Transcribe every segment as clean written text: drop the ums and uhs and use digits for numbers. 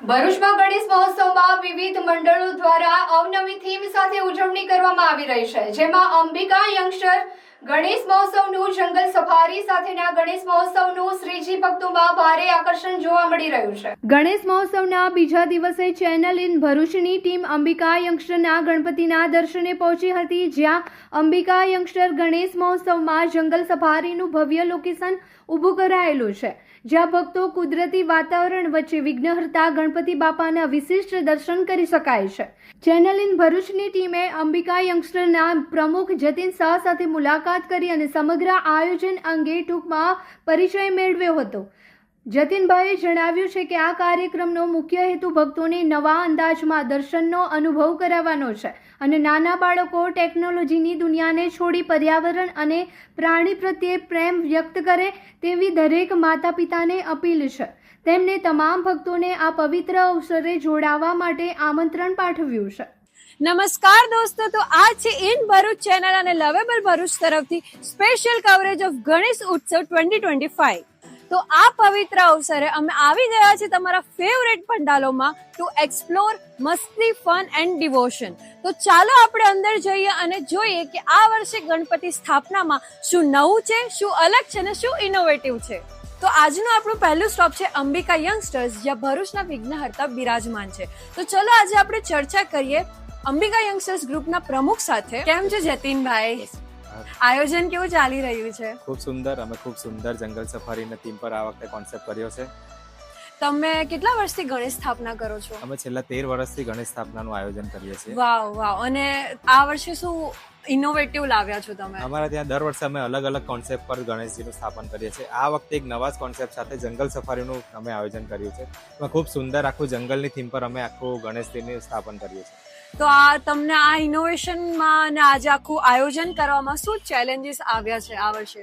ભરૂચમાં ગણેશ મહોત્સવમાં વિવિધ મંડળો દ્વારા અવનવી થીમ સાથે ઉજવણી કરવામાં આવી રહી છે, જેમાં અંબિકા યંગસ્ટર ગણેશ મહોત્સવનું જંગલ સફારી સાથેના ગણેશ મહોત્સવનું શ્રીજી ભક્તોમાં ભારે આકર્ષણ જોવા મળી રહ્યું છે. ગણેશ મહોત્સવના બીજા દિવસે ચેનલ ઇન ભરૂચની ટીમ અંબિકા યંગસ્ટરના ગણપતિના દર્શને પહોંચી હતી, જ્યાં અંબિકા યંગસ્ટર ગણેશ મહોત્સવમાં જંગલ સફારીનું ભવ્ય લોકેશન ઊભું કરાયેલું છે, જ્યાં ભક્તો કુદરતી વાતાવરણ વચ્ચે વિઘ્નહર્તા ગણપતિ બાપાના વિશિષ્ટ દર્શન કરી શકાય છે. ચેનલ ઇન ભરૂચની ટીમે અંબિકા યંગસ્ટરના પ્રમુખ જતીન શાહ સાથે મુલાકાત કરી અને સમગ્ર આયોજન અંગે ટૂંકમાં પરિચય મેળવ્યો હતો. જતીનભાઈએ જણાવ્યું છે કે આ કાર્યક્રમનો મુખ્ય હેતુ ભક્તોને નવા અંદાજમાં દર્શનનો અનુભવ કરાવવાનો છે અને નાના બાળકો ટેકનોલોજીની દુનિયાને છોડી પર્યાવરણ અને પ્રાણી પ્રત્યે પ્રેમ વ્યક્ત કરે તેવી દરેક માતા પિતાને અપીલ છે. તેમણે તમામ ભક્તોને આ પવિત્ર અવસરે જોડાવા માટે આમંત્રણ પાઠવ્યું છે. નમસ્કાર દોસ્તો, તો આ છે ઇન ભરૂચ ચેનલ અને લવેબલ ભરૂચ તરફથી સ્પેશિયલ કવરેજ ઓફ ગણેશ ઉત્સવ 2025. તો આ પવિત્ર અવસરે અમે આવી ગયા છે તમારા ફેવરેટ પંડાલોમાં ટુ એક્સપ્લોર મસ્તી, ફન એન્ડ ડિવોશન. તો ચાલો આપણે અંદર જઈએ અને જોઈએ કે આ વર્ષે ગણપતિ સ્થાપનામાં શું નવું છે, શું અલગ છે અને શું ઇનોવેટિવ છે. તો આજનું આપણું પહેલું સ્ટોપ છે અંબિકા યંગસ્ટર્સ, જ્યાં ભરૂચના વિઘ્નહર્તા બિરાજમાન છે. તો ચલો આજે આપણે ચર્ચા કરીએ અંબિકા યંગસ્ટર્સ ગ્રુપના પ્રમુખ સાથે. કેમ છે જતીનભાઈ? આયોજન કેવું ચાલી રહ્યું છે? ખૂબ સુંદર. અમે ખૂબ સુંદર જંગલ સફારીના થીમ પર આ વખતે કોન્સેપ્ટ કર્યો છે. તમે કેટલા વર્ષથી ગણેશ સ્થાપના કરો છો? અમે છેલ્લા 13 વર્ષથી ગણેશ સ્થાપનાનું આયોજન કરીએ છીએ. વાવ વાવ. અને આ વર્ષે શું ઇનોવેટિવ લાવ્યા છો તમે? અમારા ત્યાં દર વર્ષે અમે અલગ અલગ કોન્સેપ્ટ પર ગણેશજીનું સ્થાપન કરીએ છીએ. આ વખતે એક નવા જ કોન્સેપ્ટ સાથે જંગલ સફારીનું અમે આયોજન કર્યું છે. એમાં ખૂબ સુંદર આખું જંગલની થીમ પર અમે આખું ગણેશજીનું સ્થાપન કર્યું છે. તો આ તમને આ ઇનોવેશનમાં અને આજે આખું આયોજન કરવામાં શું ચેલેન્જીસ આવ્યા છે આ વર્ષે?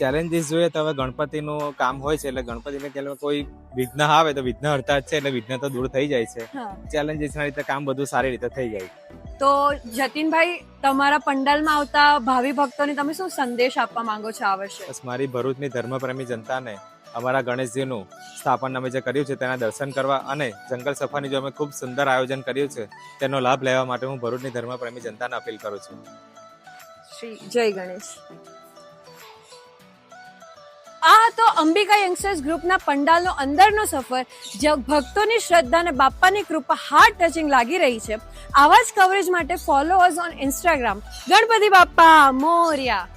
ચેલેન્જીસ જોઈએ તો હવે ગણપતિનું કામ હોય છે, એટલે ગણપતિને કે કોઈ વિઘ્ન આવે તો વિઘ્ન હરતા જ છે, એટલે વિઘ્ન તો દૂર થઈ જાય છે. ચેલેન્જીસના રીતે કામ બધું સારી રીતે થઈ જાય. તો જતીનભાઈ, તમારા પંડાલમાં આવતા ભાવિ ભક્તોને તમે શું સંદેશ આપવા માંગો છો આ વર્ષે? બસ મારી ભરૂચની ધર્મપ્રેમી જનતાને અમારા ગણેશજીનું સ્થાપન અમે જે કર્યું છે તેના દર્શન કરવા અને જંગલ સફારીનું જે અમે ખૂબ સુંદર આયોજન કર્યું છે તેનો લાભ લેવા માટે હું ભરૂચની ધર્મપ્રેમી જનતાને અપીલ કરું છું. શ્રી જય ગણેશ. આ તો અંબિકા યંગસ્ટર્સ ગ્રુપના પંડાલનો અંદરનો સફર, જ્યાં ભક્તોની શ્રદ્ધા અને બાપાની કૃપા હાર્ટ ટચિંગ લાગી રહી છે. આવા જ કવરેજ માટે follow us on Instagram. Ganpati Bappa Morya.